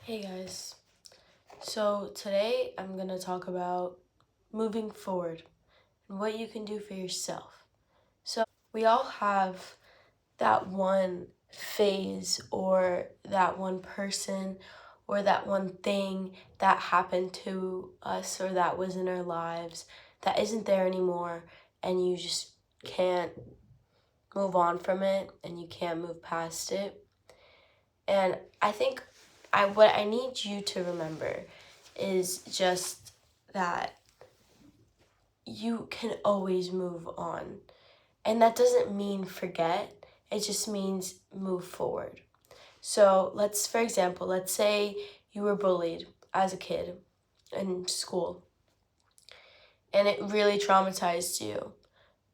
Hey guys, so today I'm going to talk about moving forward and what you can do for yourself. So, we all have that one phase or that one person or that one thing that happened to us or that was in our lives that isn't there anymore, and you just can't move on from it and you can't move past it. And I think what I need you to remember is just that you can always move on. And that doesn't mean forget, it just means move forward. So for example, let's say you were bullied as a kid in school and it really traumatized you.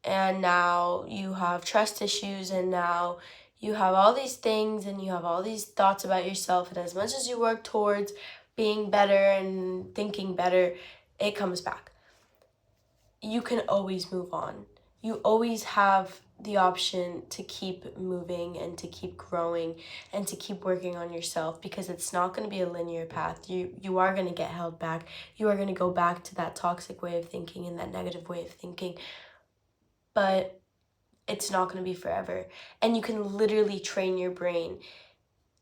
And now you have trust issues, and now you have all these things and you have all these thoughts about yourself. And as much as you work towards being better and thinking better, it comes back. You can always move on. You always have the option to keep moving and to keep growing and to keep working on yourself, because it's not going to be a linear path. You are going to get held back. You are going to go back to that toxic way of thinking and that negative way of thinking. But it's not going to be forever. And you can literally train your brain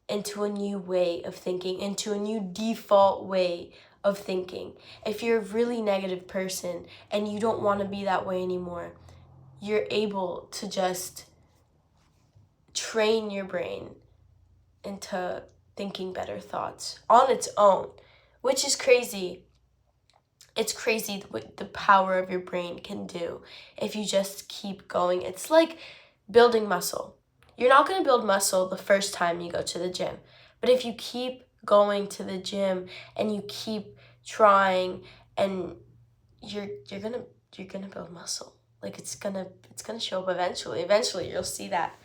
into a new way of thinking, into a new default way of thinking. If you're a really negative person and you don't want to be that way anymore, you're able to just train your brain into thinking better thoughts on its own, which is crazy. It's crazy what the power of your brain can do if you just keep going. It's like building muscle. You're not going to build muscle the first time you go to the gym. But if you keep going to the gym and you keep trying, and you're going to build muscle. Like it's going to show up eventually. Eventually you'll see that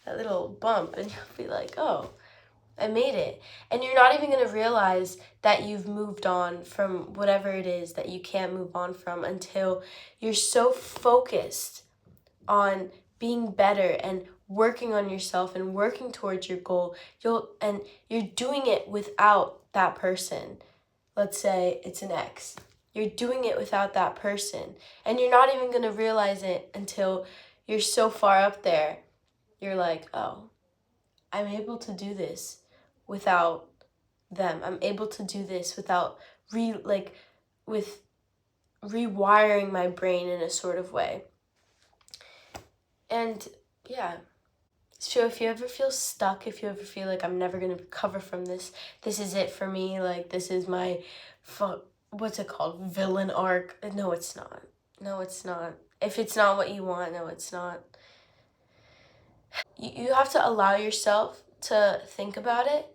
little bump and you'll be like, "Oh, I made it." And you're not even going to realize that you've moved on from whatever it is that you can't move on from until you're so focused on being better and working on yourself and working towards your goal. You're doing it without that person. Let's say it's an ex. You're doing it without that person, and you're not even going to realize it until you're so far up there. You're like, "Oh, I'm able to do this without them. I'm able to do this without with rewiring my brain in a sort of way." And yeah. So if you ever feel stuck, if you ever feel like I'm never going to recover from this, this is it for me, like this is my what's it called? Villain arc. No, it's not. No, it's not. If it's not what you want, no, it's not. You have to allow yourself to think about it,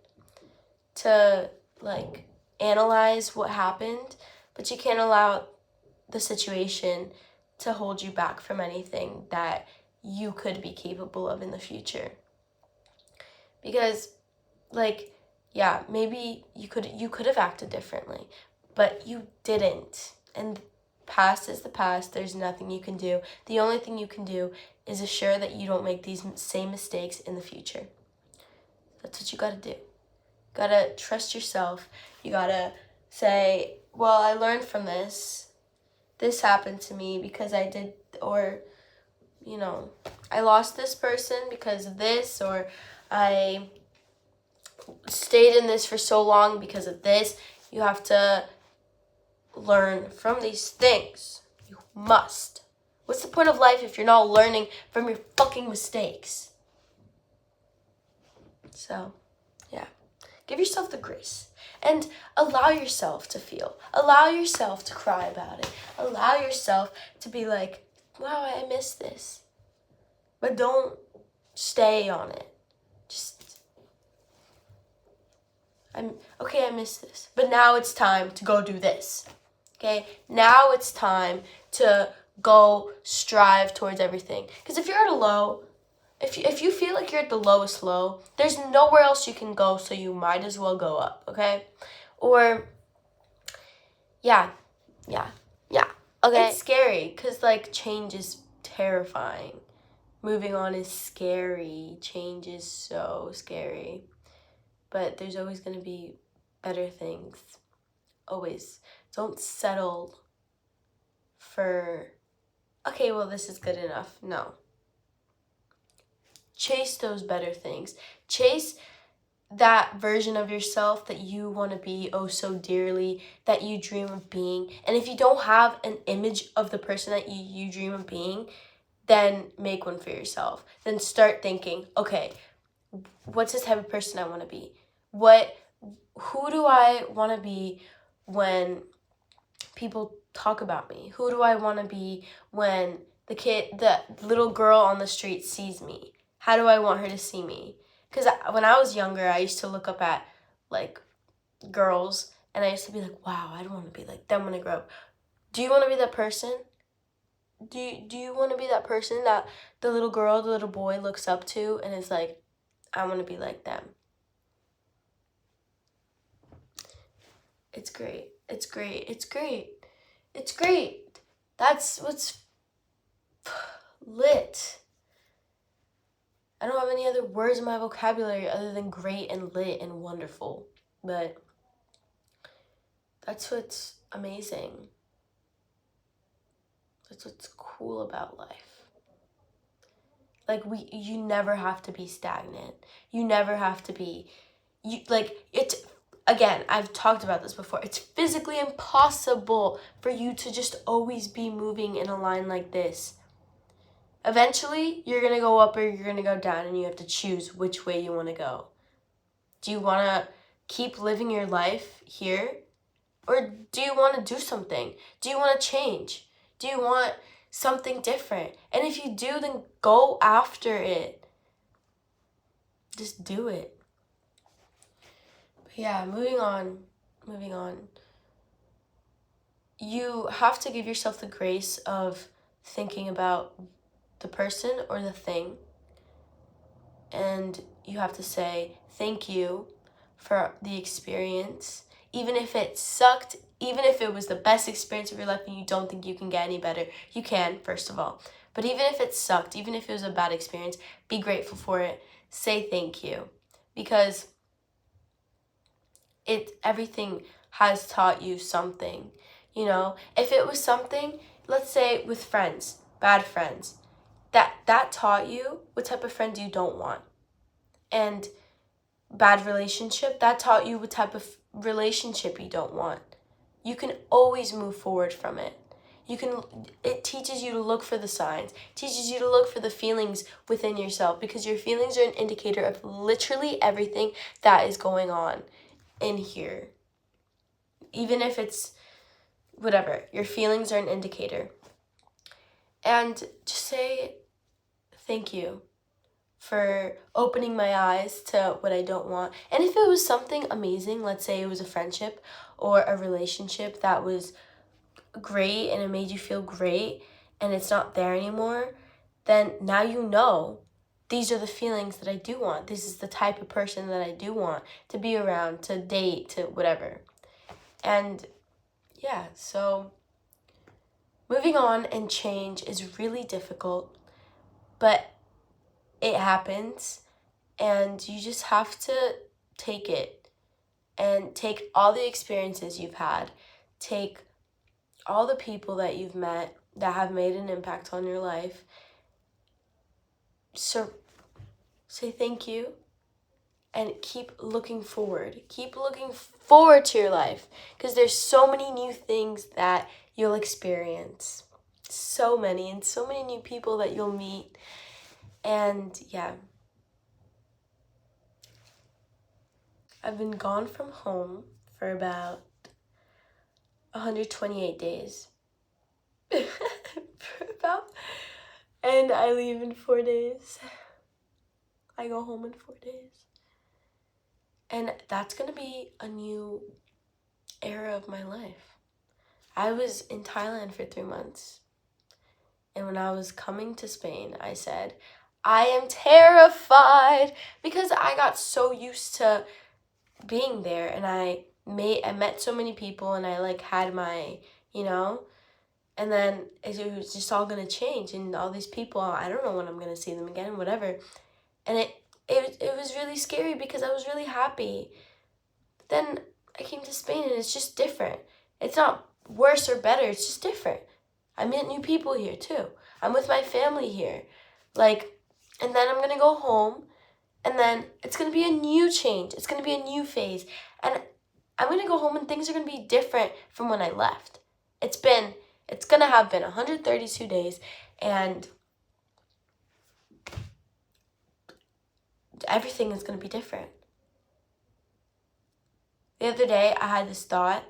to like analyze what happened, but you can't allow the situation to hold you back from anything that you could be capable of in the future. Because yeah, maybe you could have acted differently, but you didn't. And past is the past. There's nothing you can do. The only thing you can do is assure that you don't make these same mistakes in the future. That's what you got to do. You got to trust yourself. You got to say, "Well, I learned from this. This happened to me because I did," or "I lost this person because of this," or "I stayed in this for so long because of this." You have to learn from these things. You must. What's the point of life if you're not learning from your fucking mistakes? So, yeah. Give yourself the grace and allow yourself to feel. Allow yourself to cry about it. Allow yourself to be like, "Wow, I miss this." But don't stay on it. Just, I miss this. But now it's time to go do this. Okay? Now it's time to go strive towards everything. Because if you're at a low, if you feel like you're at the lowest low, there's nowhere else you can go, so you might as well go up, okay? Or, yeah. Okay? It's scary, because, change is terrifying. Moving on is scary. Change is so scary. But there's always going to be better things. Always. Don't settle for, okay, well, this is good enough. No. Chase those better things. Chase that version of yourself that you want to be oh so dearly, that you dream of being. And if you don't have an image of the person that you dream of being, then make one for yourself. Then start thinking, okay, what's the type of person I want to be? Who do I want to be when people talk about me? Who do I want to be when the little girl on the street sees me? How do I want her to see me? Because when I was younger, I used to look up at, like, girls, and I used to be like, wow, I don't want to be like them when I grow up. Do you want to be that person? Do you want to be that person that the little girl, the little boy looks up to and is like, I want to be like them? It's great. It's great. It's great. It's great. That's what's lit. I don't have any other words in my vocabulary other than great and lit and wonderful. But that's what's amazing. That's what's cool about life. Like, you never have to be stagnant. You never have to be, it's, again, I've talked about this before. It's physically impossible for you to just always be moving in a line like this. Eventually, you're going to go up or you're going to go down, and you have to choose which way you want to go. Do you want to keep living your life here? Or do you want to do something? Do you want to change? Do you want something different? And if you do, then go after it. Just do it. But yeah, moving on. You have to give yourself the grace of thinking about the person or the thing, and you have to say thank you for the experience, even if it sucked, even if it was the best experience of your life and you don't think you can get any better. You can, first of all, but even if it sucked, even if it was a bad experience, be grateful for it. Say thank you, because everything has taught you something. If it was something, let's say with friends, bad friends, that taught you what type of friend you don't want. And bad relationship, that taught you what type of relationship you don't want. You can always move forward from it. It teaches you to look for the signs, teaches you to look for the feelings within yourself, because your feelings are an indicator of literally everything that is going on in here. Even if it's whatever, your feelings are an indicator. And just say thank you for opening my eyes to what I don't want. And if it was something amazing, let's say it was a friendship or a relationship that was great and it made you feel great and it's not there anymore, then now you know these are the feelings that I do want. This is the type of person that I do want to be around, to date, to whatever. And yeah, so moving on and change is really difficult, but it happens, and you just have to take it and take all the experiences you've had, take all the people that you've met that have made an impact on your life. So say thank you and keep looking forward. Keep looking forward to your life, because there's so many new things that you'll experience. So many, and so many new people that you'll meet. And yeah. I've been gone from home for about 128 days. And I leave in 4 days. I go home in 4 days. And that's gonna be a new era of my life. I was in Thailand for 3 months. And when I was coming to Spain, I said, I am terrified, because I got so used to being there, and I met so many people, and I had my, and then it was just all gonna change, and all these people, I don't know when I'm gonna see them again, whatever. And it was really scary, because I was really happy. Then to Spain and it's just different. It's not worse or better, it's just different. I met new people here too. I'm with my family here. Like, and then I'm going to go home, and then it's going to be a new change. It's going to be a new phase. And I'm going to go home and things are going to be different from when I left. It's going to have been 132 days, and everything is going to be different. The other day, I had this thought,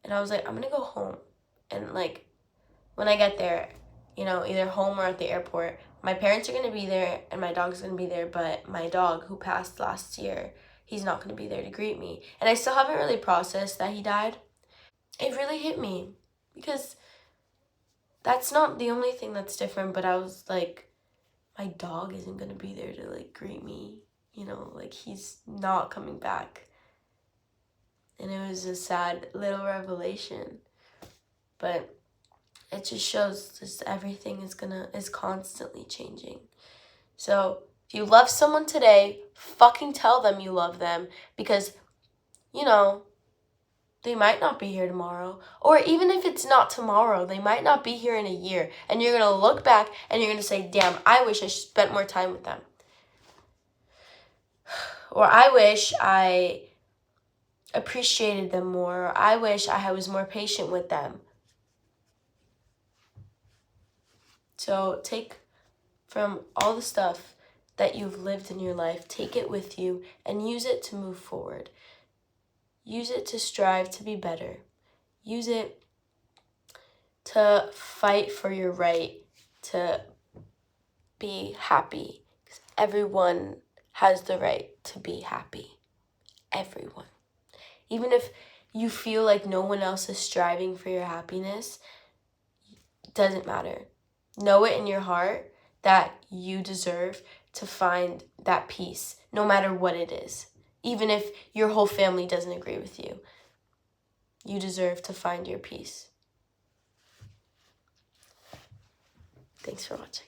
and I was like, I'm going to go home. And, like, when I get there, you know, either home or at the airport, my parents are going to be there, and my dog's going to be there, but my dog, who passed last year, he's not going to be there to greet me. And I still haven't really processed that he died. It really hit me, because that's not the only thing that's different, but I was like, my dog isn't going to be there to, like, greet me. You know, like, he's not coming back. And it was a sad little revelation. But it just shows just everything is constantly changing. So if you love someone today, fucking tell them you love them, because, you know, they might not be here tomorrow. Or even if it's not tomorrow, they might not be here in a year. And you're going to look back and you're going to say, damn, I wish I spent more time with them. Or I wish I appreciated them more. Or I wish I was more patient with them. So take from all the stuff that you've lived in your life, take it with you and use it to move forward. Use it to strive to be better. Use it to fight for your right to be happy. Because everyone has the right to be happy. Everyone. Even if you feel like no one else is striving for your happiness, it doesn't matter. Know it in your heart that you deserve to find that peace, no matter what it is. Even if your whole family doesn't agree with you, you deserve to find your peace. Thanks for watching.